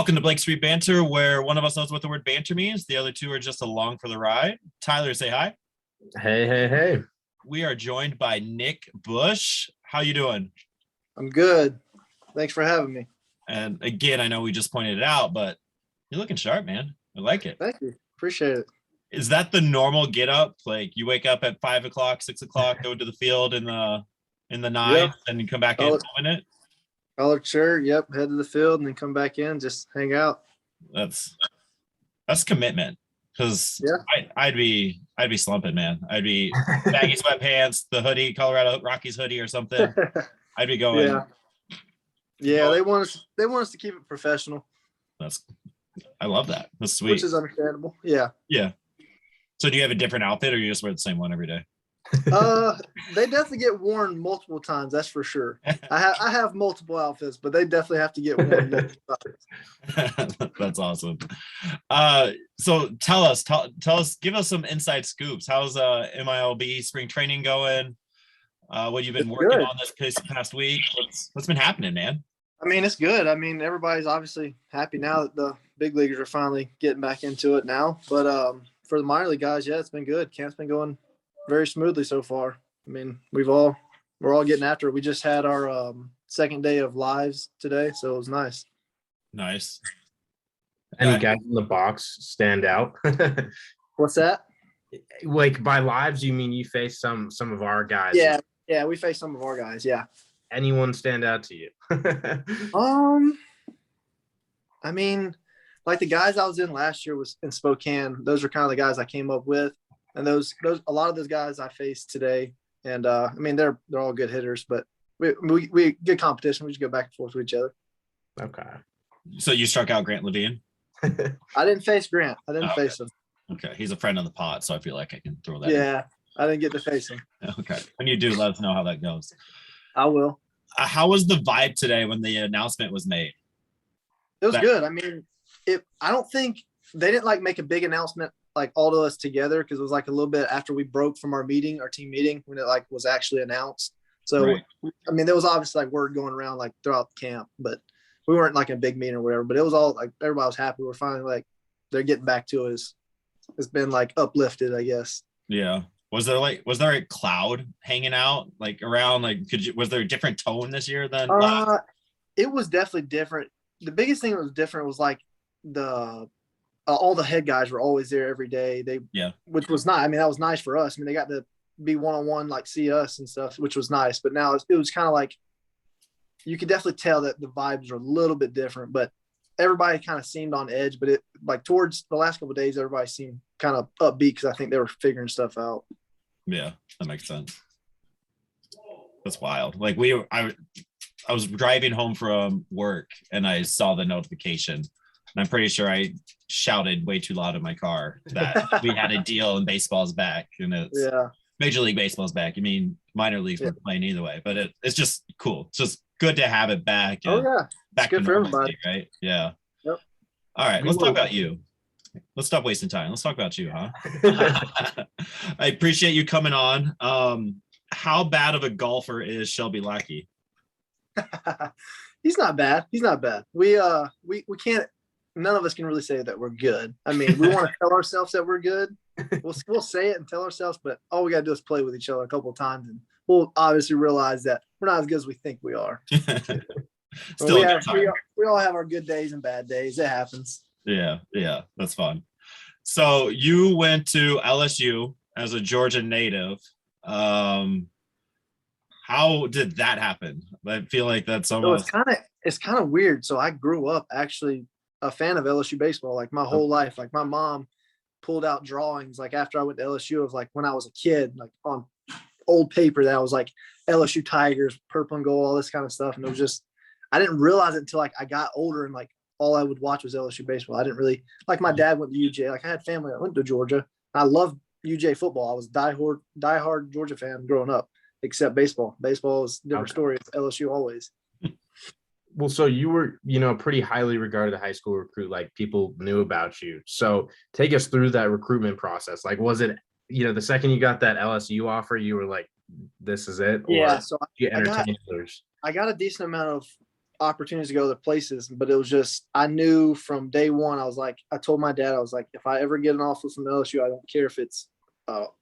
Welcome to Blake Street Banter, where one of us knows what the word banter means. The other two are just along for the ride. Tyler, say hi. Hey. We are joined by Nick Bush. How you doing? I'm good. Thanks for having me. And again, I know we just pointed it out, but you're looking sharp, man. I like it. Thank you. Appreciate it. Is that the normal get up? Like you wake up at 5 o'clock, 6 o'clock, go to the field in the night, and you come back in a minute? Collared shirt, yep, head to the field and then come back in, just hang out. That's commitment. Because I'd be slumping, man. I'd be baggy sweatpants, the hoodie, Colorado Rockies hoodie or something. I'd be going. Yeah, they want us to keep it professional. I love that. That's sweet. Which is understandable. Yeah. Yeah. So do you have a different outfit or you just wear the same one every day? They definitely get worn multiple times, that's for sure. I have multiple outfits, but they definitely have to get worn multiple times. That's awesome. So tell us, give us some inside scoops. How's MLB spring training going? What you've been working on this past week? What's been happening, man? I mean, it's good. I mean, everybody's obviously happy now that the big leaguers are finally getting back into it now. But for the minor league guys, yeah, it's been good. Camp's been going very smoothly so far. I mean, we're all getting after it. We just had our second day of lives today, so it was nice. Nice. Any guys in the box stand out? What's that? Like by lives, you mean you face some of our guys? Yeah, we faced some of our guys. Yeah. Anyone stand out to you? I mean, like the guys I was in last year was in Spokane. Those are kind of the guys I came up with. And those a lot of those guys I faced today, and I mean they're all good hitters, but we good competition. We just go back and forth with each other. Okay. So you struck out Grant Levine? I didn't face Grant. I didn't face him. Okay, he's a friend of the pod, so I feel like I can throw that. Yeah, I didn't get to face him. Okay, when you do, let us know how that goes. I will. How was the vibe today when the announcement was made? It was good. I mean, I don't think they didn't make a big announcement like all of us together because it was like a little bit after we broke from our team meeting when it was actually announced. So I mean, there was obviously word going around throughout the camp, but we weren't in a big meeting or whatever. But it was all everybody was happy. We're finally they're getting back to us. It's been uplifted, I guess. Yeah. Was there a cloud hanging out around? Was there a different tone this year than last? It was definitely different. The biggest thing that was different was all the head guys were always there every day. Which was nice. I mean, that was nice for us. I mean, they got to be one-on-one, see us and stuff, which was nice. But now it was kind of you could definitely tell that the vibes are a little bit different, but everybody kind of seemed on edge. But it towards the last couple of days, everybody seemed kind of upbeat because I think they were figuring stuff out. Yeah, that makes sense. That's wild. I was driving home from work and I saw the notification. And I'm pretty sure I shouted way too loud in my car that we had a deal and baseball's back. And it's Major League Baseball's back. I mean, minor leagues were playing either way, but it's just cool. It's just good to have it back. Back good to for normalcy, everybody. Right? Yeah. Yep. All right, let's talk about you. Let's stop wasting time. Let's talk about you, huh? I appreciate you coming on. How bad of a golfer is Shelby Lackey? He's not bad. We can't. None of us can really say that we're good. I mean, we want to tell ourselves that we're good. We'll say it and tell ourselves, but all we got to do is play with each other a couple of times, and we'll obviously realize that we're not as good as we think we are. Still, we all have our good days and bad days. It happens. Yeah, that's fun. So you went to LSU as a Georgia native. How did that happen? I feel like that's almost. So it's kind of weird. So I grew up actually a fan of LSU baseball my whole life. My mom pulled out drawings after I went to LSU of when I was a kid, on old paper that was LSU Tigers, purple and gold, all this kind of stuff. And it was just, I didn't realize it until I got older and all I would watch was LSU baseball. I didn't really my dad went to UJ. I had family that went to Georgia. I loved UJ football. I was a diehard Georgia fan growing up, except baseball. Baseball is a different story. It's LSU always. Well, so you were, a pretty highly regarded high school recruit. People knew about you. So take us through that recruitment process. Was it, the second you got that LSU offer, you were this is it? Or yeah. So you entertained others? I got a decent amount of opportunities to go other places, but it was just, I knew from day one, I was like, I told my dad, I was like, if I ever get an offer from LSU, I don't care if it's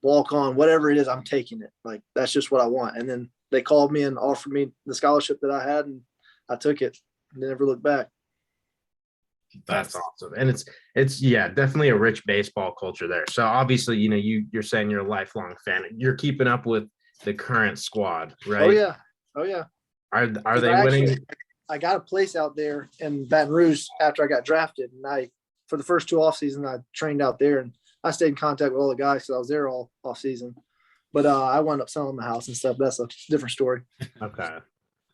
walk on, whatever it is, I'm taking it. Like, that's just what I want. And then they called me and offered me the scholarship that I had, and I took it and never looked back. That's awesome. And it's yeah, definitely a rich baseball culture there. So obviously, you know, you're saying you're a lifelong fan. You're keeping up with the current squad, right? Oh yeah. Are they winning? I got a place out there in Baton Rouge after I got drafted, and for the first 2 off seasons, I trained out there, and I stayed in contact with all the guys because I was there all off season. But I wound up selling the house and stuff. That's a different story. Okay.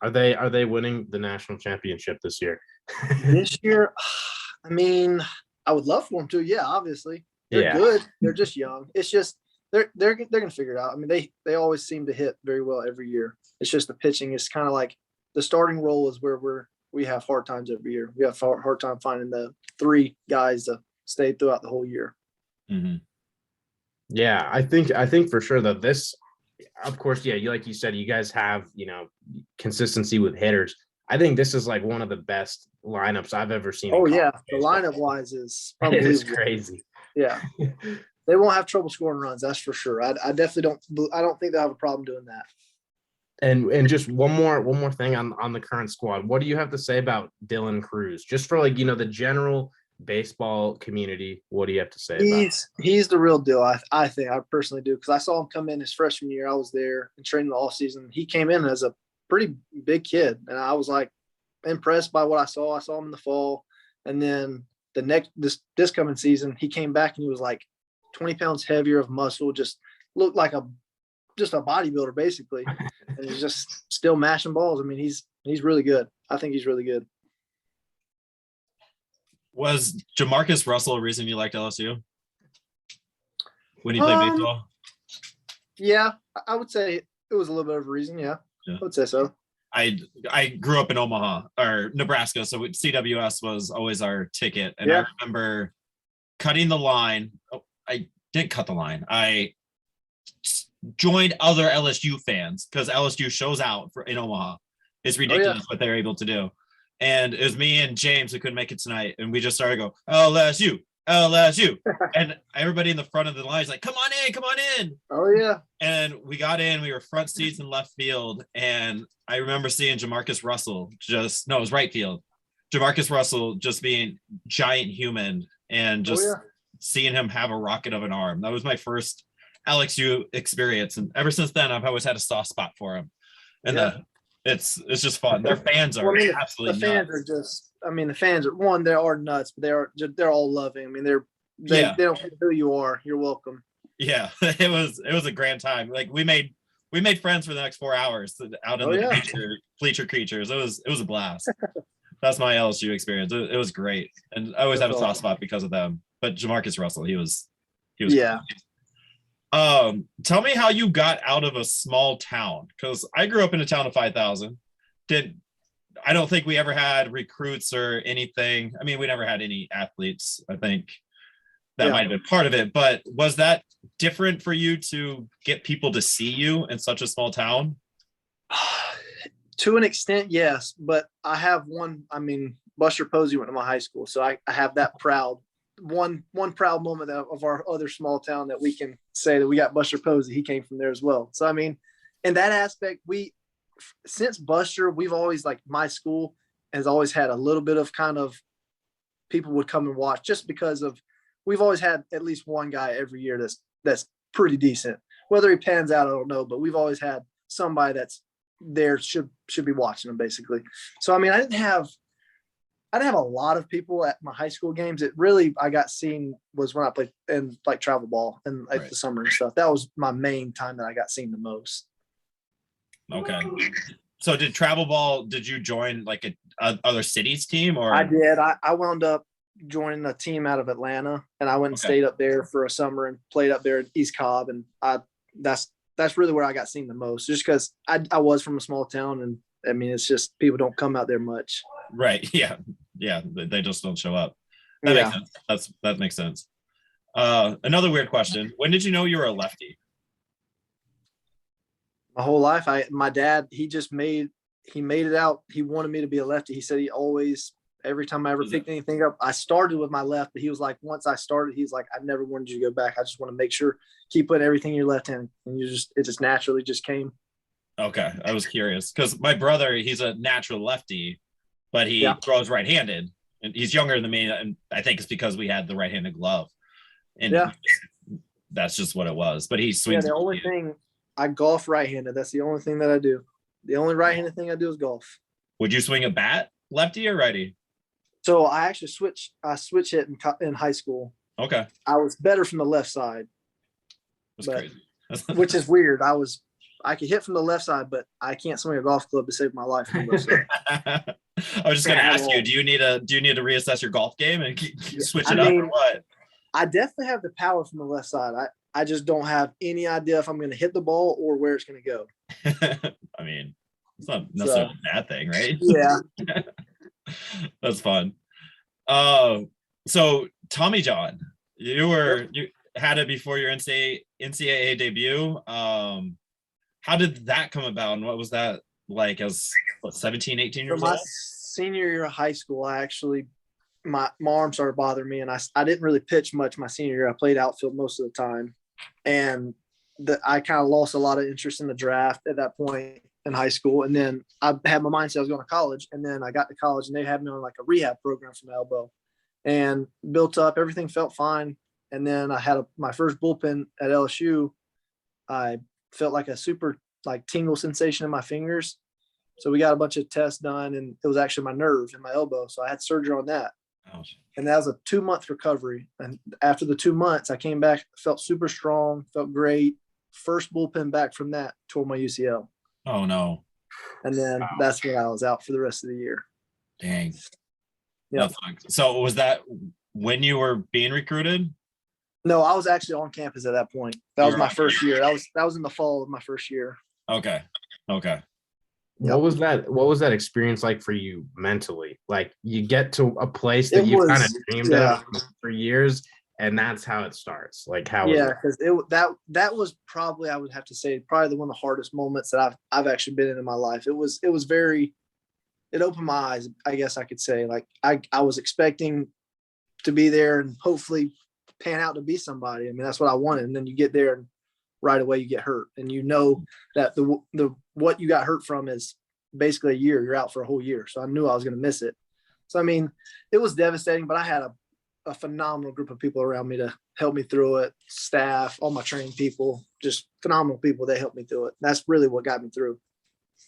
Are they winning the national championship this year? This year, I mean, I would love for them to. Yeah, obviously, they're good. They're just young. It's just they're gonna figure it out. I mean, they always seem to hit very well every year. It's just the pitching is kind of like the starting role is where we have hard times every year. We have hard time finding the 3 guys to stay throughout the whole year. Mm-hmm. Yeah, I think for sure that this, of course, yeah, like you said, you guys have, you know, consistency with hitters. I think this is like one of the best lineups I've ever seen. Oh yeah, the lineup wise is it is crazy. Yeah, they won't have trouble scoring runs. That's for sure. I definitely don't. I don't think they'll have a problem doing that. And just one more thing on the current squad. What do you have to say about Dylan Cruz? Just for like, you know, the general baseball community, what do you have to say about he's the real deal. I think I personally do, because I saw him come in his freshman year. I was there and training the off season. He came in as a pretty big kid, and I was like impressed by what I saw. I saw him in the fall, and then this coming season, he came back and he was like 20 pounds heavier of muscle, just looked like just a bodybuilder basically, and he's just still mashing balls. I mean, he's really good. I think he's really good. Was Jamarcus Russell a reason you liked LSU when he played baseball? Yeah, I would say it was a little bit of a reason. Yeah. I would say so. I grew up in Omaha or Nebraska, so CWS was always our ticket. And I remember cutting the line. Oh, I didn't cut the line. I joined other LSU fans because LSU shows out in Omaha. It's ridiculous what they're able to do. And it was me and James who couldn't make it tonight. And we just started to go, LSU. And everybody in the front of the line is like, come on in. Oh, yeah. And we got in. We were front seats in left field. And I remember seeing Jamarcus Russell it was right field. Jamarcus Russell just being giant human and just seeing him have a rocket of an arm. That was my first LSU experience. And ever since then, I've always had a soft spot for him. And it's just fun. Their fans are absolutely the fans nuts. are just, I mean, the fans are they are nuts, but they're all loving. I mean, they don't care who you are. You're welcome. Yeah, it was a grand time. Like we made friends for the next 4 hours out in the bleacher creatures. It was a blast. That's my LSU experience. It was great, and I always had a soft spot because of them. But Jamarcus Russell, he was yeah. Great. Tell me how you got out of a small town, because I grew up in a town of 5,000. I don't think we ever had recruits or anything. I mean, we never had any athletes. I think that might have been part of it, but was that different for you to get people to see you in such a small town? To an extent, yes, but I have Buster Posey went to my high school, so I have that proud one proud moment of our other small town that we can say that we got Buster Posey. He came from there as well. So, I mean, in that aspect, since Buster, we've always, like, my school has always had a little bit of kind of people would come and watch, just because of we've always had at least one guy every year that's pretty decent. Whether he pans out, I don't know, but we've always had somebody that's there should be watching them basically. So, I mean, I didn't have a lot of people at my high school games. It really, I got seen was when I played in like travel ball and like the summer and stuff. That was my main time that I got seen the most. Okay. So did you join like a other cities team, or? I did. I wound up joining a team out of Atlanta, and I went and stayed up there for a summer and played up there at East Cobb. And that's really where I got seen the most, just because I was from a small town, and I mean, it's just people don't come out there much. Right. Yeah. They just don't show up. That makes sense. That makes sense. Another weird question. When did you know you were a lefty? My whole life. My dad, he just made he made it out. He wanted me to be a lefty. He said he always, every time I ever picked anything up, I started with my left, but he was like, once I started, he's like, I never wanted you to go back. I just want to make sure, keep putting everything in your left hand. And it just naturally just came. Okay. I was curious because my brother, he's a natural lefty, but he throws right-handed, and he's younger than me. And I think it's because we had the right-handed glove, and that's just what it was. But he swings. Yeah, the only thing, I golf right-handed. That's the only thing that I do. The only right-handed thing I do is golf. Would you swing a bat, lefty or righty? So I actually switch hit in high school. Okay. I was better from the left side. That's crazy. Which is weird. I could hit from the left side, but I can't swing a golf club to save my life. From the left side. I was just going to ask you, do you need to reassess your golf game and switch it up or what? I definitely have the power from the left side. I just don't have any idea if I'm going to hit the ball or where it's going to go. I mean, it's not necessarily a bad thing, right? Yeah. That's fun. So Tommy John, you had it before your NCAA debut. How did that come about, and what was that like as 17, 18 years old? My senior year of high school, my arm started bothering me, and I didn't really pitch much my senior year. I played outfield most of the time, and I kind of lost a lot of interest in the draft at that point in high school. And then I had my mindset I was going to college, and then I got to college, and they had me on like a rehab program for my elbow, and built up. Everything felt fine, and then I had my first bullpen at LSU. I felt like a super tingle sensation in my fingers. So we got a bunch of tests done, and it was actually my nerve in my elbow. So I had surgery on that. Ouch. And that was a 2-month recovery. And after the 2 months, I came back, felt super strong, felt great. First bullpen back from that, tore my UCL. Oh no. And then that's when I was out for the rest of the year. Dang. Yeah. So was that when you were being recruited? No, I was actually on campus at that point. That was my first year. That was in the fall of my first year. Okay. What was that experience like for you mentally? Like, you get to a place that you kind of dreamed of for years, and that's how it starts. Like, how? Yeah, because that was probably, I would have to say, probably one of the hardest moments that I've actually been in my life. It opened my eyes, I guess I could say. Like, I was expecting to be there and hopefully pan out to be somebody. I mean, that's what I wanted. And then you get there and right away you get hurt, and you know that the what you got hurt from is basically a year. You're out for a whole year. So I knew I was going to miss it. So, I mean, it was devastating, but I had a phenomenal group of people around me to help me through it. Staff, all my training people, just phenomenal people. They helped me through it. That's really what got me through.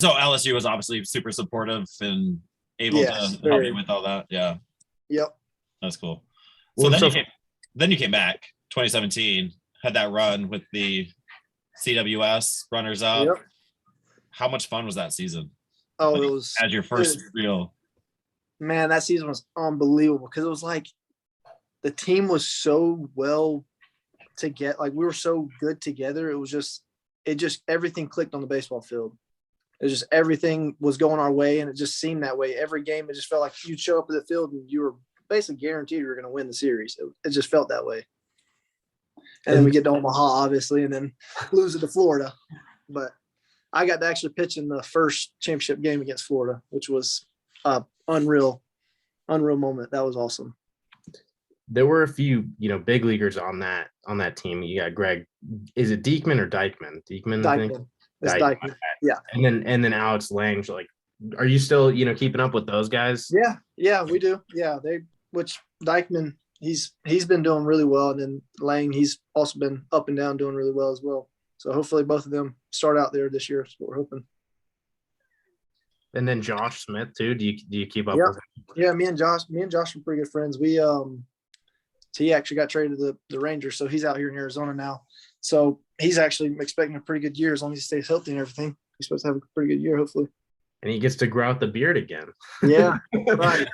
So LSU was obviously super supportive and able to help you with all that. Yeah. Yep. That's cool. So then you came back 2017, had that run with the CWS runners up. Yep. How much fun was that season? Oh, it was as your first real. Man, that season was unbelievable because it was like the team was so well together. Like, we were so good together. It just everything clicked on the baseball field. It just everything was going our way, and it just seemed that way every game. It just felt like you'd show up at the field and you were basically guaranteed you were going to win the series. It just felt that way. And then we get to Omaha, obviously, and then lose it to Florida. But I got to actually pitch in the first championship game against Florida, which was unreal moment. That was awesome. There were a few, big leaguers on that team. You got Greg. Is it Diekman or Dykman? Dykman. I think. It's Dykman. Yeah. And then Alex Lange. Like, are you still keeping up with those guys? Yeah, we do. Yeah, which Dykman, he's been doing really well, and then Lang, he's also been up and down doing really well as well. So hopefully both of them start out there this year. That's what we're hoping. And then Josh Smith too. Do you keep up with him? Yeah, me and Josh are pretty good friends. He actually got traded to the Rangers, so he's out here in Arizona now. So he's actually expecting a pretty good year as long as he stays healthy and everything. He's supposed to have a pretty good year, hopefully. And he gets to grow out the beard again. Yeah, right.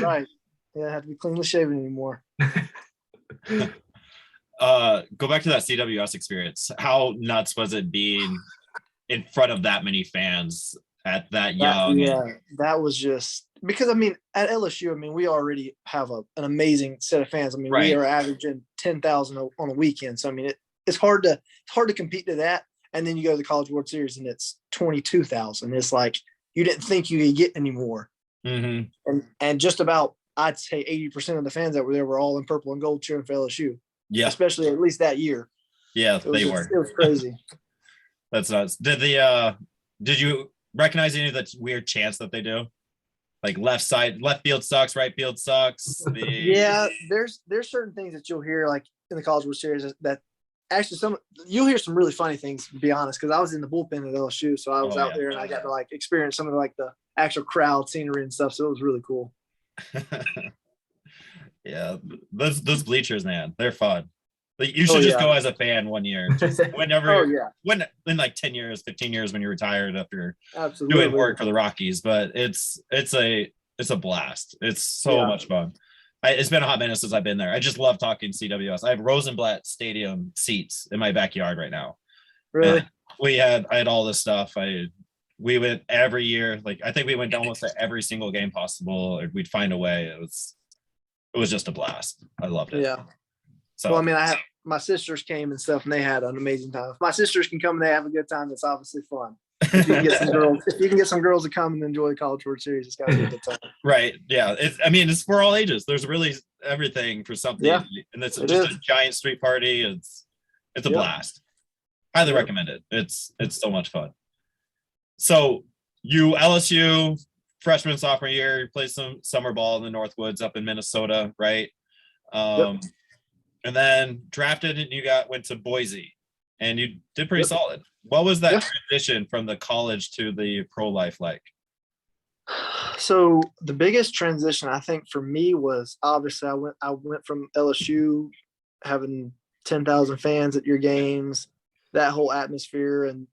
Right. Yeah, I have to be cleanly shaven anymore. Go back to that CWS experience. How nuts was it being in front of that many fans at that young? Yeah, that was just because, I mean, at LSU, I mean, we already have an amazing set of fans. I mean, we are averaging 10,000 on a weekend. So, I mean, it's hard to compete to that. And then you go to the College World Series and it's 22,000. It's like, you didn't think you could get anymore. Mm-hmm. And just about, I'd say 80% of the fans that were there were all in purple and gold cheering for LSU. Yeah. Especially at least that year. Yeah, they were. It was crazy. That's nuts. Did you recognize any of the weird chants that they do? Like left field sucks, right field sucks. Yeah, there's certain things that you'll hear like in the College World Series that actually you'll hear some really funny things, to be honest, because I was in the bullpen at LSU, so I was out there and I got to like experience some of the, like the actual crowd scenery and stuff. So it was really cool. Yeah, those bleachers, man, they're fun. Like you should just go as a fan one year, just whenever. When in like 10 years, 15 years when you're retired after doing work for the Rockies. But it's a blast. It's so much fun. It's been a hot minute since I've been there. I just love talking CWS. I have Rosenblatt Stadium seats in my backyard right now. Really? And I had all this stuff. We went every year. Like I think we went almost to every single game possible. Or we'd find a way. It was just a blast. I loved it. Yeah. So well, I mean, my sisters came and stuff, and they had an amazing time. If my sisters can come and they have a good time, it's obviously fun. If you can get some girls to come and enjoy the College World Series, it's got to be a good time. Right. Yeah. It's for all ages. There's really everything for something. Yeah. And it's just a giant street party. It's a blast. Highly recommend it. It's so much fun. So you LSU freshman, sophomore year, you played some summer ball in the Northwoods up in Minnesota, right? And then drafted and you went to Boise and you did pretty solid. What was that transition from the college to the pro life like? So the biggest transition I think for me was obviously I went from LSU having 10,000 fans at your games, that whole atmosphere and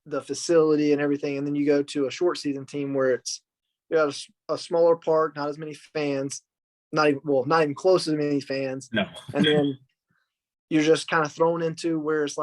the facility and everything. And then you go to a short season team where you have a smaller park, not as many fans, not even close to as many fans. No. And then you're just kind of thrown into where it's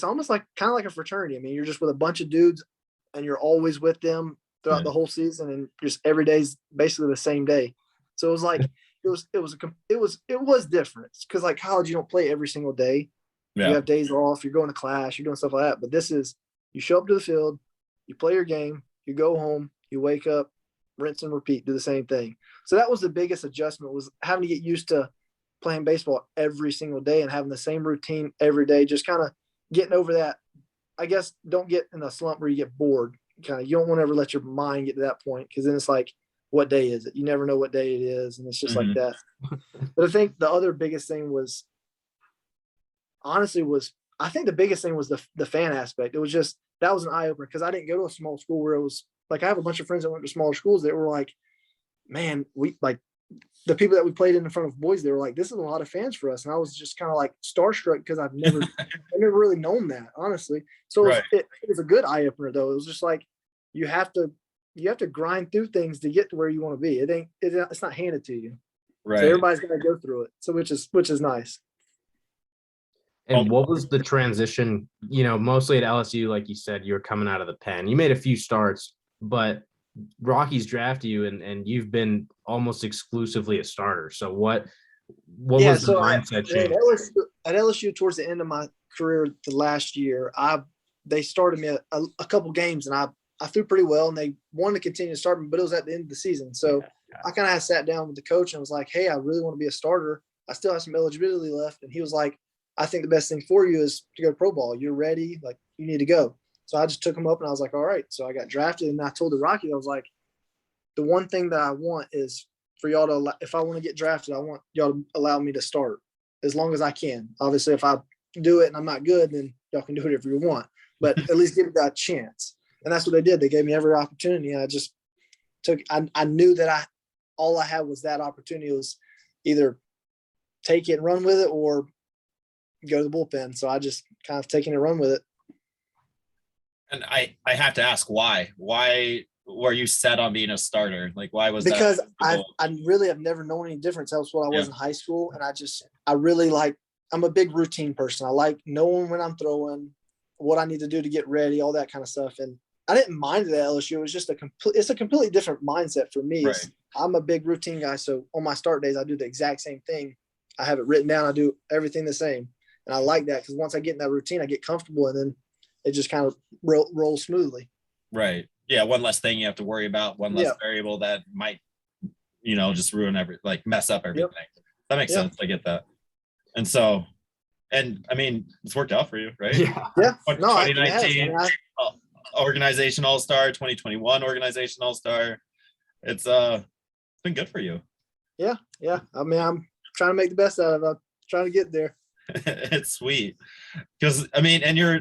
almost like kind of like a fraternity. I mean, you're just with a bunch of dudes and you're always with them throughout the whole season, and just every day's basically the same day. So it was like it was different because like college, you don't play every single day. Yeah. You have days off, you're going to class, you're doing stuff like that. But this is, you show up to the field, you play your game, you go home, you wake up, rinse and repeat, do the same thing. So that was the biggest adjustment, was having to get used to playing baseball every single day and having the same routine every day, just kind of getting over that. I guess don't get in a slump where you get bored. You don't want to ever let your mind get to that point, because then it's like, what day is it? You never know what day it is, and it's just like that. But I think the other biggest thing was, honestly, I think the biggest thing was the fan aspect. It was just, that was an eye opener, because I didn't go to a small school where it was like, I have a bunch of friends that went to smaller schools that were like, man, we like the people that we played in front of boys, they were like, this is a lot of fans for us. And I was just kind of like starstruck, because I've never really known that, honestly. So it was a good eye opener though. It was just like, you have to grind through things to get to where you want to be. It's not handed to you. Right. So everybody's going to go through it. So which is nice. And what was the transition, mostly at LSU, like you said, you were coming out of the pen. You made a few starts, but Rockies draft you and you've been almost exclusively a starter. So what was the mindset change? At LSU, towards the end of my career, the last year, they started me a couple games, and I threw pretty well, and they wanted to continue to start me, but it was at the end of the season. So I kind of sat down with the coach and was like, hey, I really want to be a starter. I still have some eligibility left. And he was like, I think the best thing for you is to go pro ball. You're ready. Like, you need to go. So I just took him up, and I was like, all right. So I got drafted, and I told the Rockies, I was like, the one thing that I want is for y'all to, if I want to get drafted, I want y'all to allow me to start as long as I can. Obviously, if I do it and I'm not good, then y'all can do whatever you want, but at least give me that chance. And that's what they did. They gave me every opportunity. And I just I knew that all I had was that opportunity. It was either take it and run with it or go to the bullpen. So I just kind of taken it and run with it. And I have to ask, why were you set on being a starter? Like, why was because that? Because I really have never known any difference. That was what I was in high school. And I really I'm a big routine person. I like knowing when I'm throwing, what I need to do to get ready, all that kind of stuff. And I didn't mind it at LSU. It was just it's a completely different mindset for me. Right. I'm a big routine guy. So on my start days, I do the exact same thing. I have it written down. I do everything the same. And I like that, because once I get in that routine, I get comfortable, and then it just kind of rolls smoothly. Right. Yeah, one less thing you have to worry about, one less variable that might, just ruin mess up everything. That makes sense. I get that. And so, and I mean, it's worked out for you, right? Yeah. No, 2019 organization all-star, 2021 organization all-star. It's been good for you. Yeah. I mean, I'm trying to make the best out of it. I'm trying to get there. It's sweet. Because I mean, and you're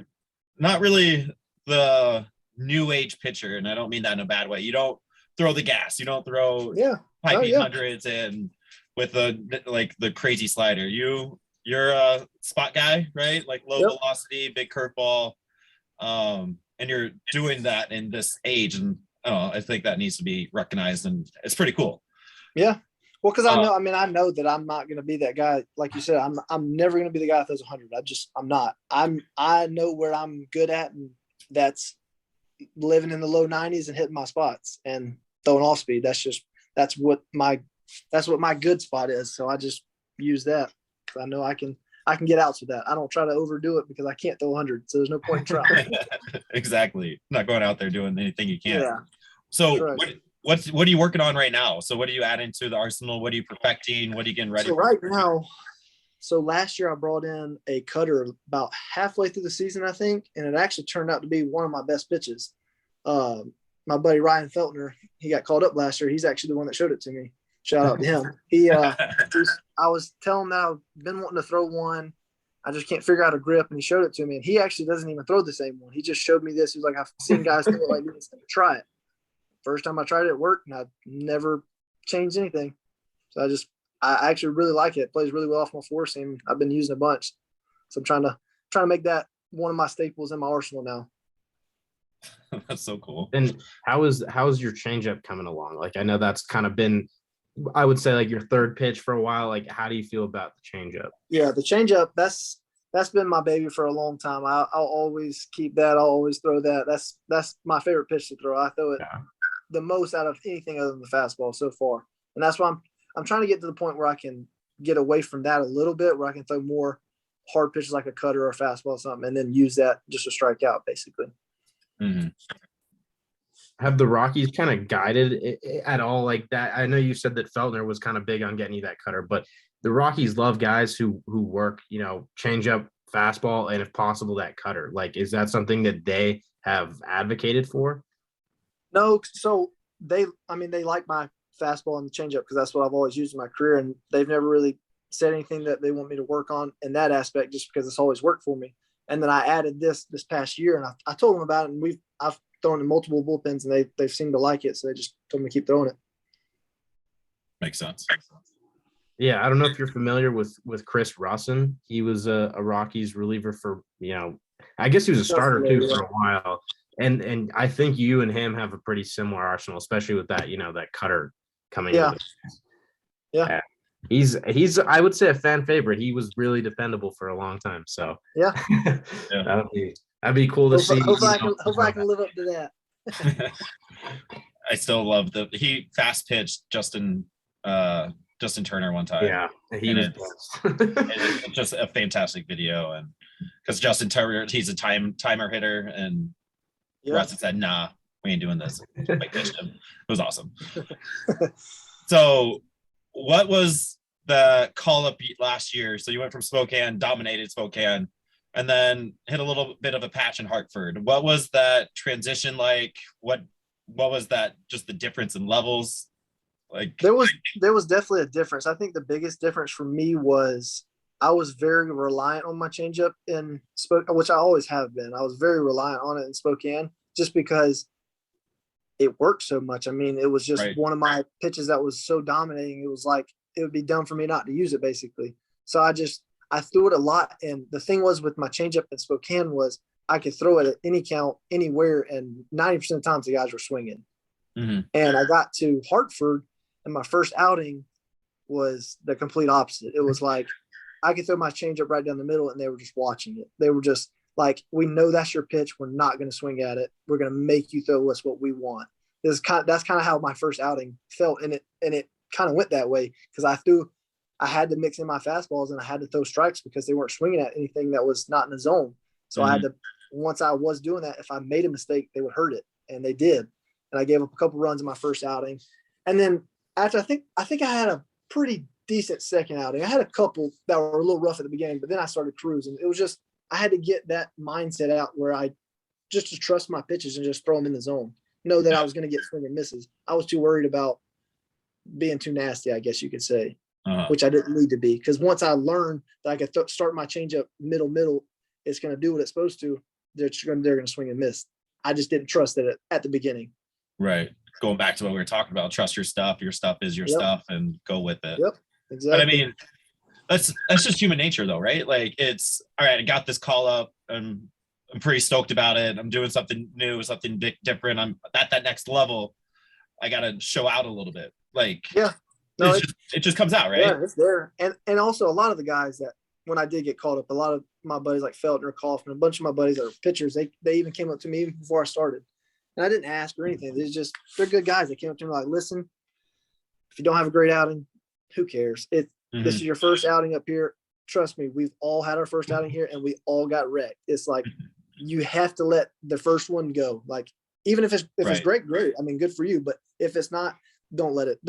not really the new age pitcher, and I don't mean that in a bad way. You don't throw the gas, you don't throw piping hundreds and with the crazy slider. You're a spot guy, right? Like low velocity, big curveball. And you're doing that in this age, and I think that needs to be recognized, and it's pretty cool. Yeah. Well, because I know that I'm not going to be that guy. Like you said, I'm never going to be the guy that throws 100. I'm not. I know where I'm good at, and that's living in the low 90s and hitting my spots and throwing off speed. That's what my good spot is. So I just use that. I know I can get outs with that. I don't try to overdo it because I can't throw 100. So there's no point in trying. Exactly. Not going out there doing anything you can. Yeah. So what are you working on right now? So what are you adding to the arsenal? What are you perfecting? What are you getting ready for? Right now, last year I brought in a cutter about halfway through the season, I think, and it actually turned out to be one of my best pitches. My buddy Ryan Feltner, he got called up last year. He's actually the one that showed it to me. Shout out to him. I was telling him that I've been wanting to throw one. I just can't figure out a grip, and he showed it to me. And he actually doesn't even throw the same one. He just showed me this. He was like, I've seen guys throw it like this. Try it. First time I tried it, it worked, and I've never changed anything. So I actually really like it. It plays really well off my four seam. I've been using a bunch. So I'm trying to make that one of my staples in my arsenal now. That's so cool. And how's your changeup coming along? Like, I know that's kind of been, I would say, like your third pitch for a while. Like, how do you feel about the changeup? Yeah, the changeup, that's been my baby for a long time. I'll always keep that. I'll always throw that. That's my favorite pitch to throw. I throw it the most out of anything other than the fastball so far. And that's why I'm trying to get to the point where I can get away from that a little bit, where I can throw more hard pitches like a cutter or a fastball or something, and then use that just to strike out, basically. Mm-hmm. Have the Rockies kind of guided at all like that? I know you said that Feltner was kind of big on getting you that cutter, but the Rockies love guys who work, change up fastball and if possible that cutter. Like, is that something that they have advocated for? No, so they like my fastball and the changeup because that's what I've always used in my career, and they've never really said anything that they want me to work on in that aspect, just because it's always worked for me. And then I added this past year, and I told them about it, and I've thrown in multiple bullpens, and they've seemed to like it, so they just told me to keep throwing it. Makes sense. Yeah, I don't know if you're familiar with Chris Russin. He was a Rockies reliever for, I guess he was a starter too for a while. And I think you and him have a pretty similar arsenal, especially with that, that cutter coming in. Yeah. He's I would say a fan favorite. He was really dependable for a long time. So yeah. that'd be cool to see. Hopefully I can live up to that. I still love he fast pitched Justin Turner one time. Yeah, it's just a fantastic video, and because Justin Turner, he's a timer hitter, and Russ said, "Nah, we ain't doing this." Like, pitched him. It was awesome. So, what was the call up last year? So you went from Spokane, dominated Spokane, and then hit a little bit of a patch in Hartford. What was that transition like? What was that? Just the difference in levels? Like, there was definitely a difference. I think the biggest difference for me was I was very reliant on my changeup in Spokane, which I always have been. I was very reliant on it in Spokane just because it worked so much. I mean, it was just one of my pitches that was so dominating. It was like it would be dumb for me not to use it, basically. So I threw it a lot. And the thing was with my changeup in Spokane was I could throw it at any count, anywhere, and 90% of the times the guys were swinging. Mm-hmm. And I got to Hartford, and my first outing was the complete opposite. It was like I could throw my changeup right down the middle, and they were just watching it. They were just like, "We know that's your pitch. We're not going to swing at it. We're going to make you throw us what we want." That's kind of how my first outing felt, and it kind of went that way because I had to mix in my fastballs and I had to throw strikes because they weren't swinging at anything that was not in the zone. So I had to, once I was doing that, if I made a mistake, they would hurt it, and they did. and I gave up a couple runs in my first outing. And then after I think I had a pretty decent second outing. I had a couple that were a little rough at the beginning, but then I started cruising. It was just I had to get that mindset out where I just to trust my pitches and just throw them in the zone. Know that I was going to get swing and misses. I was too worried about being too nasty, I guess you could say, which I didn't need to be. Because once I learned that I could start my changeup middle, it's going to do what it's supposed to. They're going to swing and miss. I just didn't trust it at the beginning. Right. Going back to what we were talking about, trust your stuff. Your stuff is your stuff, and go with it. Yep. Exactly. But I mean, that's just human nature, though, right? Like it's all right. I got this call up, and I'm pretty stoked about it. I'm doing something new, something different. I'm at that next level. I got to show out a little bit. Like, yeah, no, it just comes out, right? Yeah, it's there. And also a lot of the guys that when I did get called up, a lot of my buddies like Feltner, Kaufman, a bunch of my buddies that are pitchers, they even came up to me even before I started. And I didn't ask or anything. They're good guys. They came up to me like, listen, if you don't have a great outing, who cares? This is your first outing up here. Trust me, we've all had our first outing here and we all got wrecked. It's like you have to let the first one go. Like even if it's great. I mean, good for you. But if it's not, don't let it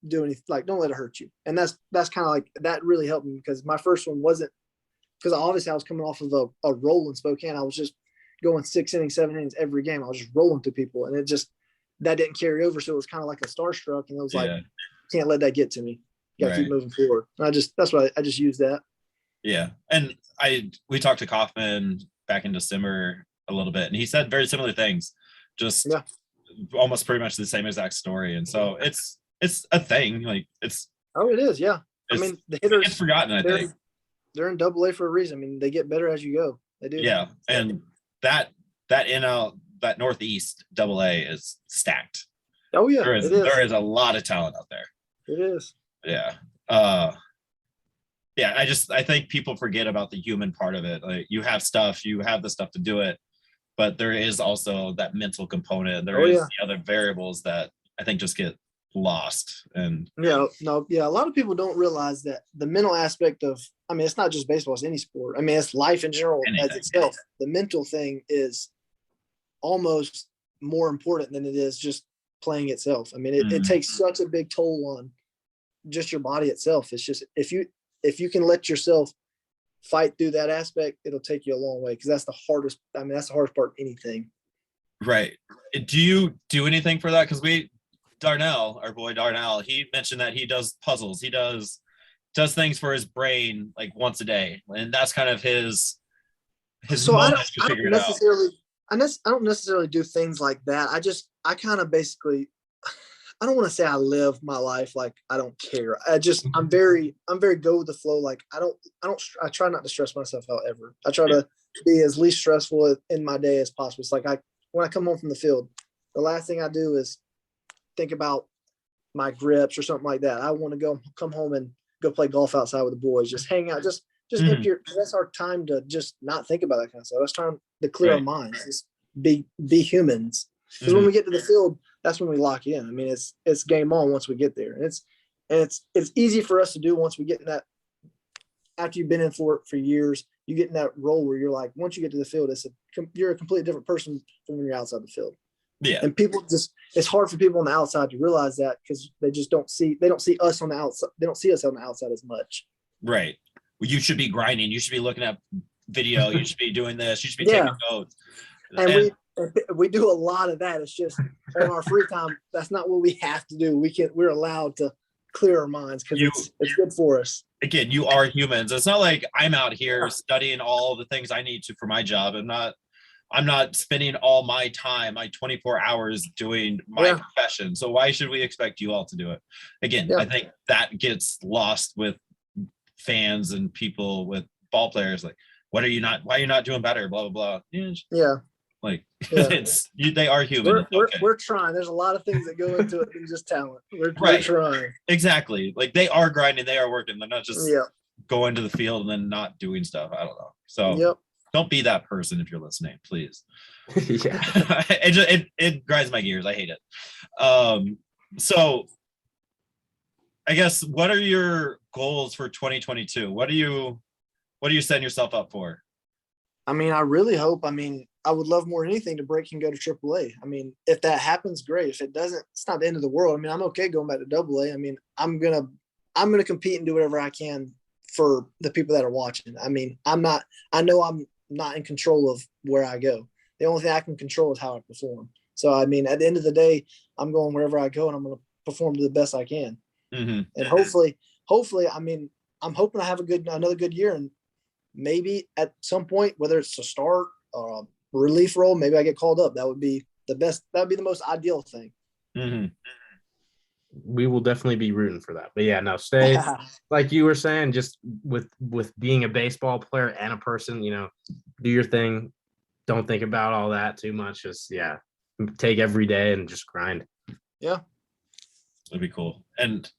do anything. Like don't let it hurt you. And that's kind of like that really helped me because my first one wasn't because obviously I was coming off of a roll in Spokane. I was just going 6 innings, 7 innings every game. I was just rolling through people, and it just that didn't carry over. So it was kind of like a starstruck, and it was like, can't let that get to me. You got to keep moving forward. And that's why I just used that. Yeah, and we talked to Kaufman back in December a little bit, and he said very similar things, just almost pretty much the same exact story. And so it's a thing. Like it's it is. Yeah, I mean the hitters it's forgotten. I think they're in Double A for a reason. I mean they get better as you go. They do. Yeah, and that that Northeast Double A is stacked. Oh yeah, there is a lot of talent out there. It is. Yeah. I think people forget about the human part of it. Like you have the stuff to do it, but there is also that mental component. There is the other variables that I think just get lost. And a lot of people don't realize that the mental aspect of, I mean, it's not just baseball, it's any sport. I mean, it's life in general as itself. The mental thing is almost more important than it is just playing itself. I mean, it takes such a big toll on just your body itself. It's just if you can let yourself fight through that aspect, it'll take you a long way because that's the hardest. I mean, that's the hardest part of anything. Right. Do you do anything for that? Because our boy Darnell, he mentioned that he does puzzles. He does things for his brain like once a day, and that's kind of his. So I don't necessarily do things like that. I kind of basically. I don't want to say I live my life like I don't care. I'm very go with the flow. Like I try not to stress myself out ever. I try to be as least stressful in my day as possible. It's like when I come home from the field, the last thing I do is think about my grips or something like that. I want to come home and go play golf outside with the boys, just hang out, just empty that's our time to just not think about that kind of stuff. That's time to clear our minds, just be humans. Because when we get to the field, that's when we lock in. I mean, it's game on once we get there. And it's easy for us to do once we get in that. After you've been in for years, you get in that role where you're like, once you get to the field, you're a completely different person from when you're outside the field. Yeah. And it's hard for people on the outside to realize that because they don't see us on the outside. They don't see us on the outside as much. Right. Well, you should be grinding. You should be looking at video. You should be doing this. You should be taking notes. And we do a lot of that. It's just on our free time. That's not what we have to do. We're allowed to clear our minds because it's good for us. Again, you are humans. It's not like I'm out here studying all the things I need to for my job. I'm not spending all my time, my 24 hours doing my profession. So why should we expect you all to do it? Again, I think that gets lost with fans and people with ball players. Like, why are you not doing better? Blah, blah, blah. Yeah. Like they are human. We're trying. There's a lot of things that go into it than just talent. We're trying. Exactly. Like they are grinding. They are working. They're not just going to the field and then not doing stuff. I don't know. So don't be that person if you're listening, please. It grinds my gears. I hate it. So I guess what are your goals for 2022? What are you setting yourself up for? I mean, I really hope. I mean, I would love more than anything to break and go to AAA. I mean, if that happens, great. If it doesn't, it's not the end of the world. I mean, I'm okay going back to AA. I mean, I'm gonna compete and do whatever I can for the people that are watching. I mean, I know I'm not in control of where I go. The only thing I can control is how I perform. So, I mean, at the end of the day, I'm going wherever I go and I'm going to perform to the best I can. Mm-hmm. And hopefully, I mean, I'm hoping I have another good year, and maybe at some point, whether it's a start or a relief role, maybe I get called up. That would be the best. That would be the most ideal thing. Mm-hmm. We will definitely be rooting for that. But yeah, no, stay like you were saying, just with being a baseball player and a person, do your thing. Don't think about all that too much. Just take every day and just grind. Yeah. That'd be cool. And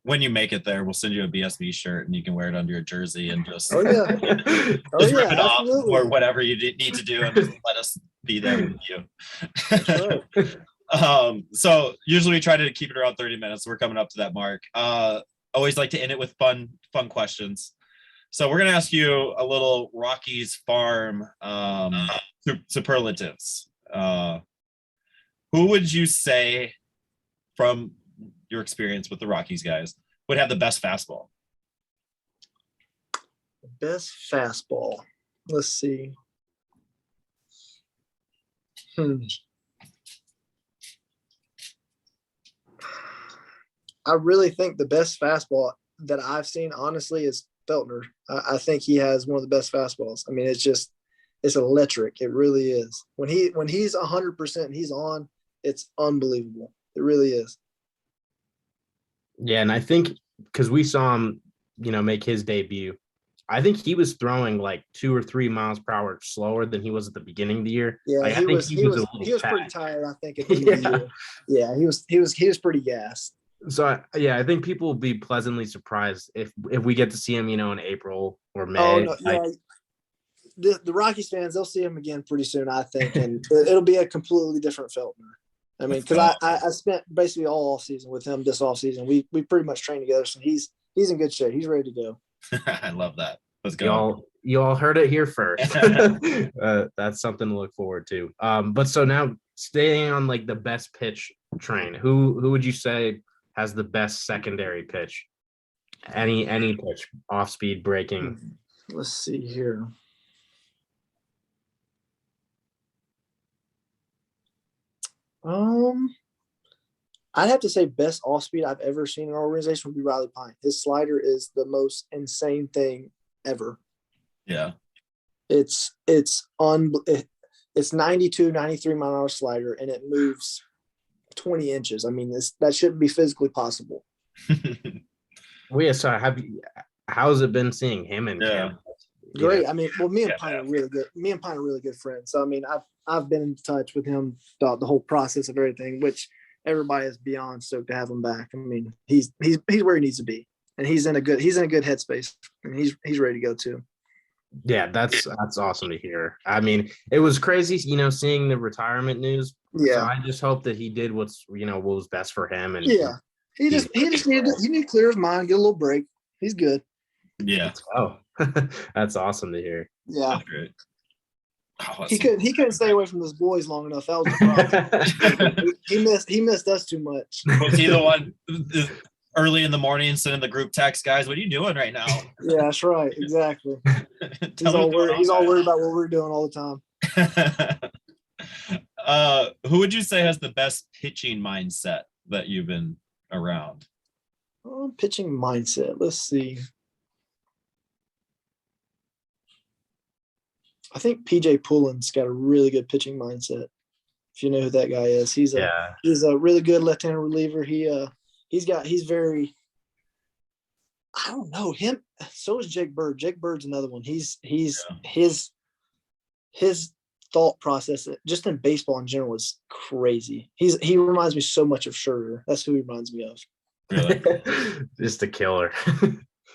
when you make it there, we'll send you a BSB shirt and you can wear it under your jersey and just, rip it off or whatever you need to do and just let us be there with you. That's right. So usually we try to keep it around 30 minutes. We're coming up to that mark. Always like to end it with fun questions. So we're going to ask you a little Rockies farm superlatives. Who would you say, from your experience with the Rockies guys, would have the best fastball? Best fastball. Let's see. I really think the best fastball that I've seen, honestly, is Feltner. I think he has one of the best fastballs. I mean, it's electric. It really is. When he's 100%, he's on. It's unbelievable. It really is. Yeah, and I think because we saw him, make his debut, I think he was throwing like 2 or 3 miles per hour slower than he was at the beginning of the year. Yeah, like, he was pretty tired, I think, at the end of the year. Yeah, he was pretty gassed. So I think people will be pleasantly surprised if we get to see him, in April or May. Oh no, the Rockies fans, they'll see him again pretty soon, I think, and it'll be a completely different Feltner. I mean, because I spent basically all off season with him this off season. We pretty much trained together, so he's in good shape. He's ready to go. I love that. Let's go. You all heard it here first. That's something to look forward to. But so now staying on like the best pitch train, who would you say has the best secondary pitch? Any pitch, off speed, breaking. Let's see here. I'd have to say best off speed I've ever seen in our organization would be Riley Pine. His slider is the most insane thing ever. Yeah. It's 92, 93 mile an hour slider, and it moves 20 inches. I mean, that shouldn't be physically possible. Well, yeah, so how's it been seeing him in camp? Great. I mean, well, me and Pine are really good. Me and Pine are really good friends. So I mean, I've been in touch with him throughout the whole process of everything, which everybody is beyond stoked to have him back. I mean, he's where he needs to be, and he's in a good headspace, and he's ready to go too. Yeah, that's awesome to hear. I mean, it was crazy, seeing the retirement news. Yeah. So I just hope that he did what was best for him. And he just needed to clear his mind, get a little break. He's good. Yeah. Oh, that's awesome to hear. Yeah. That's great. Oh, he couldn't stay away from those boys long enough. That was the problem. he missed us too much. Was he the one early in the morning sending the group text, guys? What are you doing right now? Yeah, that's right. Exactly. He's all worried about what we're doing all the time. Who would you say has the best pitching mindset that you've been around? Pitching mindset. Let's see. I think PJ Pullen's got a really good pitching mindset. If you know who that guy is, he's a really good left-handed reliever. He's very, I don't know him. So is Jake Bird. Jake Bird's another one. His thought process just in baseball in general is crazy. He reminds me so much of Scherzer. That's who he reminds me of. Really? Just a killer.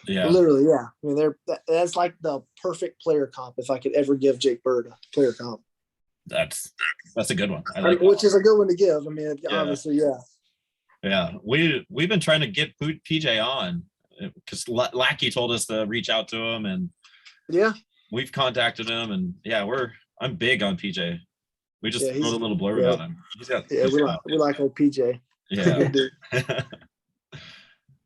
Yeah. Literally, yeah. I mean, that's like the perfect player comp if I could ever give Jake Bird a player comp. That's a good one. Which is a good one to give. I mean, obviously, yeah. Yeah, we've been trying to get PJ on because Lackey told us to reach out to him, and we've contacted him, and yeah, I'm big on PJ. We just Yeah, wrote a little blurb about him. He's got Yeah, we like old PJ. yeah.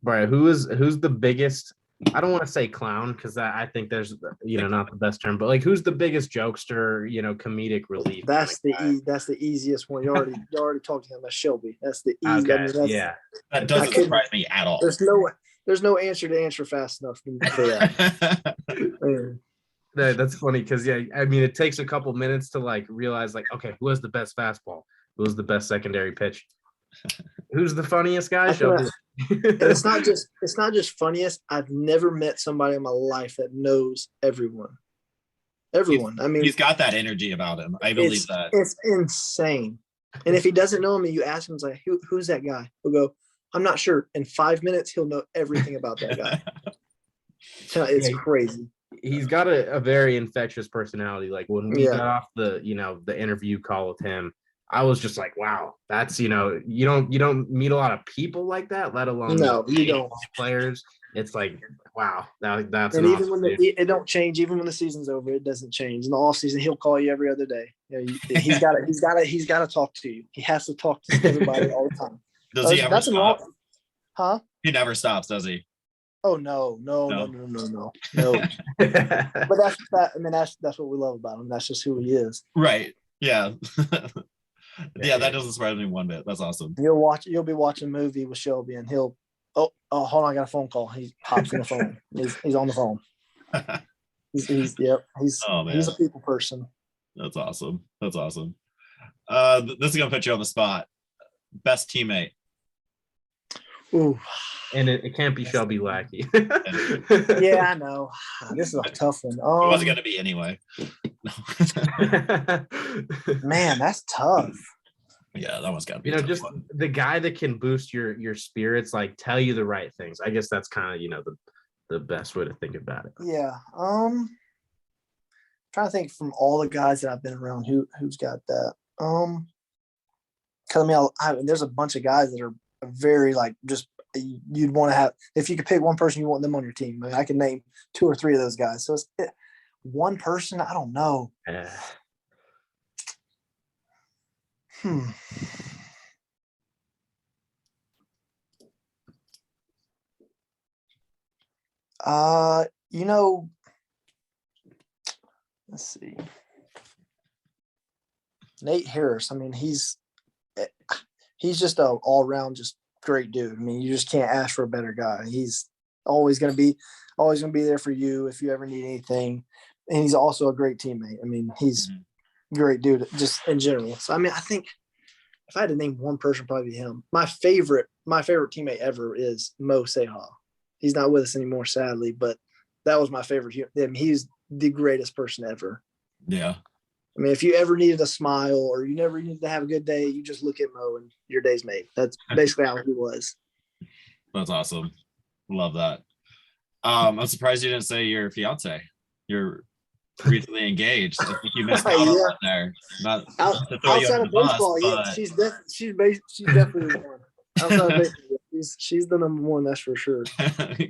Right. Who's the biggest? I don't want to say clown because I think there's not the best term, but like who's the biggest jokester, comedic relief? That's the easiest one. You already talked to him. That's Shelby. That's the easy. Okay. I mean, That doesn't surprise me at all. There's no answer fast enough for that. That's funny because I mean it takes a couple minutes to like realize like, okay, who has the best fastball? Who has the best secondary pitch? Who's the funniest guy? And it's not just funniest. I've never met somebody in my life that knows everyone. I mean, he's got that energy about him. I believe that. It's insane. And if he doesn't know him and you ask him, it's like, who's that guy? He'll go, I'm not sure. In 5 minutes, he'll know everything about that guy. It's crazy. He's got a very infectious personality. Like when we got off the interview call with him, I was just like, wow, that's you don't meet a lot of people like that, let alone you don't players. It's like, wow, that's and even when it don't change, even when the season's over, it doesn't change. In the off season, he'll call you every other day. He's got to talk to you. He has to talk to everybody all the time. Does he ever stop? Huh? He never stops, does he? Oh no. But that's what we love about him. That's just who he is. Right. Yeah. Yeah, that doesn't surprise me one bit. That's awesome. You'll be watching a movie with Shelby, and he'll hold on, I got a phone call. He hops on the phone. He's on the phone. He's a people person. That's awesome. This is gonna put you on the spot. Best teammate. Ooh. And it can't be Shelby Lackey. Yeah, I know. This is a tough one. It wasn't gonna be anyway. Man, that's tough. Yeah, that one's gotta be just one. The guy that can boost your spirits, like tell you the right things. I guess that's kind of the best way to think about it. Yeah. Trying to think from all the guys that I've been around, who's got that. Cause there's a bunch of guys that are very like just you'd want to have. If you could pick one person, you want them on your team. I mean, I can name 2 or 3 of those guys. So it's one person. I don't know. Let's see. Nate Harris. I mean, he's just an all-around just great dude. I mean, you just can't ask for a better guy. He's always going to be there for you if you ever need anything. And he's also a great teammate. I mean, he's a great dude just in general. So, I mean, I think if I had to name one person, probably be him. My favorite teammate ever is Mo Seha. He's not with us anymore, sadly, but that was my favorite. I mean, he's the greatest person ever. Yeah. I mean, if you ever needed a smile or you never needed to have a good day, you just look at Mo and your day's made. That's basically how he was. That's awesome. Love that. I'm surprised you didn't say your fiance. You're recently engaged. I think you missed out on that there. Not to throw you outside under of the bus, baseball, but... she's definitely the one. Outside of baseball, she's the number one, that's for sure.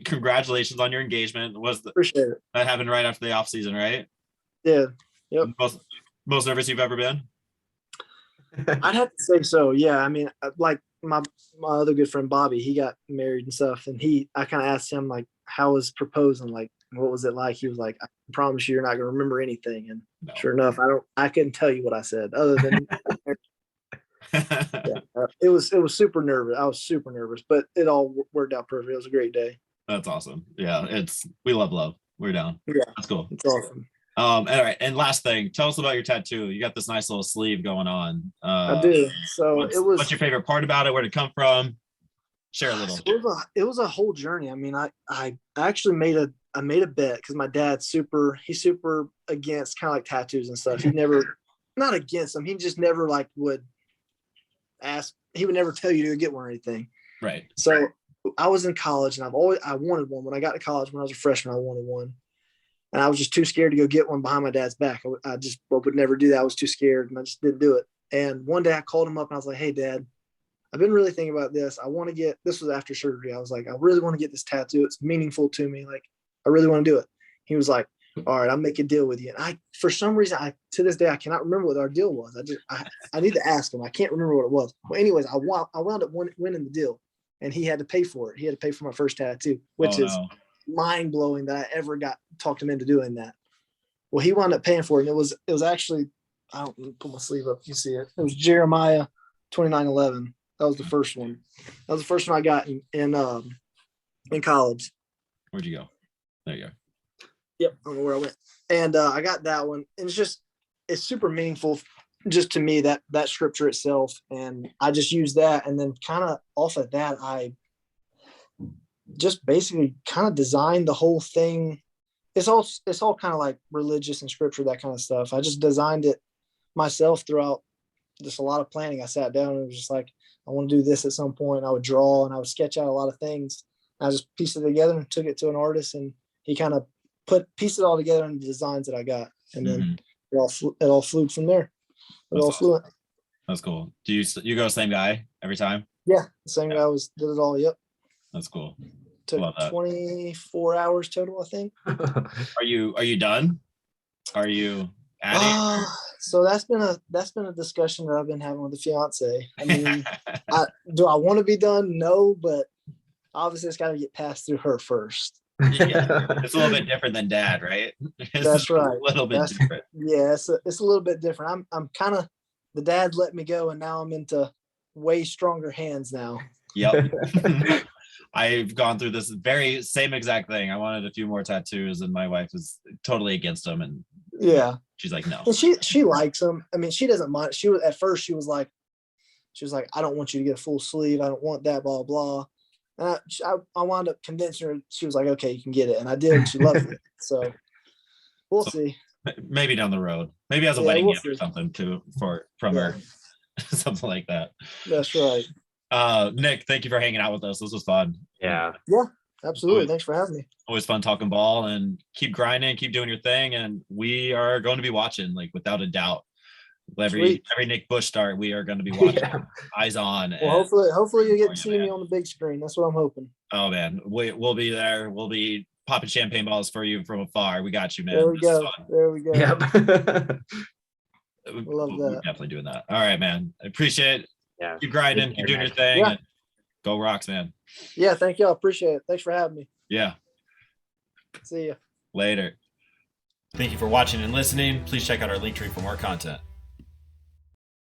Congratulations on your engagement. Appreciate it. That happened right after the off season, right? Yeah. Yep. Most nervous you've ever been? I'd have to say so. Yeah. I mean, like my other good friend Bobby, he got married and stuff, and I kind of asked him like, how was proposing? Like, what was it like? He was like, I promise you're not going to remember anything. And sure enough, I couldn't tell you what I said other than it was super nervous. I was super nervous, but it all worked out perfect. It was a great day. That's awesome. Yeah. We love. We're down. Yeah. That's cool. It's awesome. All right. And last thing, tell us about your tattoo. You got this nice little sleeve going on. I do. So what's your favorite part about it? Where'd it come from? Share a little. It was a whole journey. I mean, I actually made a bet because my dad's he's super against kind of like tattoos and stuff. He never, not against them. He just never like would ask. He would never tell you to get one or anything. Right. So I was in college and I wanted one. When I got to college, when I was a freshman, I wanted one. And I was just too scared to go get one behind my dad's back. I just would never do that. I was too scared and I just didn't do it. And one day I called him up and I was like, hey, Dad, I've been really thinking about this. This was after surgery. I was like, I really want to get this tattoo. It's meaningful to me. Like, I really want to do it. He was like, all right, I'll make a deal with you. And for some reason, to this day, I cannot remember what our deal was. I need to ask him. I can't remember what it was. Well, anyways, I wound up winning the deal, and he had to pay for it. He had to pay for my first tattoo, which is mind blowing that I ever talked him into doing that. Well, he wound up paying for it, and it was actually, I don't put my sleeve up. You see it? It was Jeremiah 29:11. That was the first one. That was the first one I got in college. Where'd you go? There you go. Yep, I don't know where I went. And I got that one. And it's super meaningful just to me, that scripture itself. And I just use that. And then kind of off of that, I just basically kind of designed the whole thing. It's all kind of like religious and scripture, that kind of stuff. I just designed it myself throughout just a lot of planning. I sat down and it was just like, I want to do this at some point. I would draw and I would sketch out a lot of things. I just pieced it together and took it to an artist, and he kind of pieced it all together in the designs that I got. And then it all flew from there. It all flew. That's cool. Do you go same guy every time? Yeah. The same guy did it all. Yep. That's cool. Took 24 hours total, I think. Are you done? Are you adding? So that's been a discussion that I've been having with the fiance. I mean, do I want to be done? No, but obviously it's got to get passed through her first. Yeah, it's a little bit different than dad, right? That's right. A little bit different. Yeah, it's a little bit different. I'm kind of, the dad let me go, and now I'm into way stronger hands now. Yep. I've gone through this very same exact thing. I wanted a few more tattoos, and my wife is totally against them. And yeah, she's like, no. And she likes them. I mean, she doesn't mind. She was like, I don't want you to get a full sleeve. I don't want that, blah, blah. And I wound up convincing her. She was like, okay, you can get it. And I did. And she loved it. So we'll see. Maybe down the road. Maybe as a wedding gift or something from her. Something like that. That's right. Nick, thank you for hanging out with us. This was fun. Yeah, absolutely. Thanks for having me. Always fun talking ball, and keep grinding, keep doing your thing. And we are going to be watching, like, without a doubt. Every Nick Bush start, we are going to be watching. Eyes on. Well, hopefully you get to see me on the big screen. That's what I'm hoping. Oh man, we'll be there. We'll be popping champagne balls for you from afar. We got you, man. There we go. Yep. Love that. We're definitely doing that. All right, man. I appreciate it. Yeah. Keep grinding. Keep doing your thing. Yeah. And go Rocks, man. Yeah. Thank y'all. Appreciate it. Thanks for having me. Yeah. See ya. Later. Thank you for watching and listening. Please check out our link tree for more content.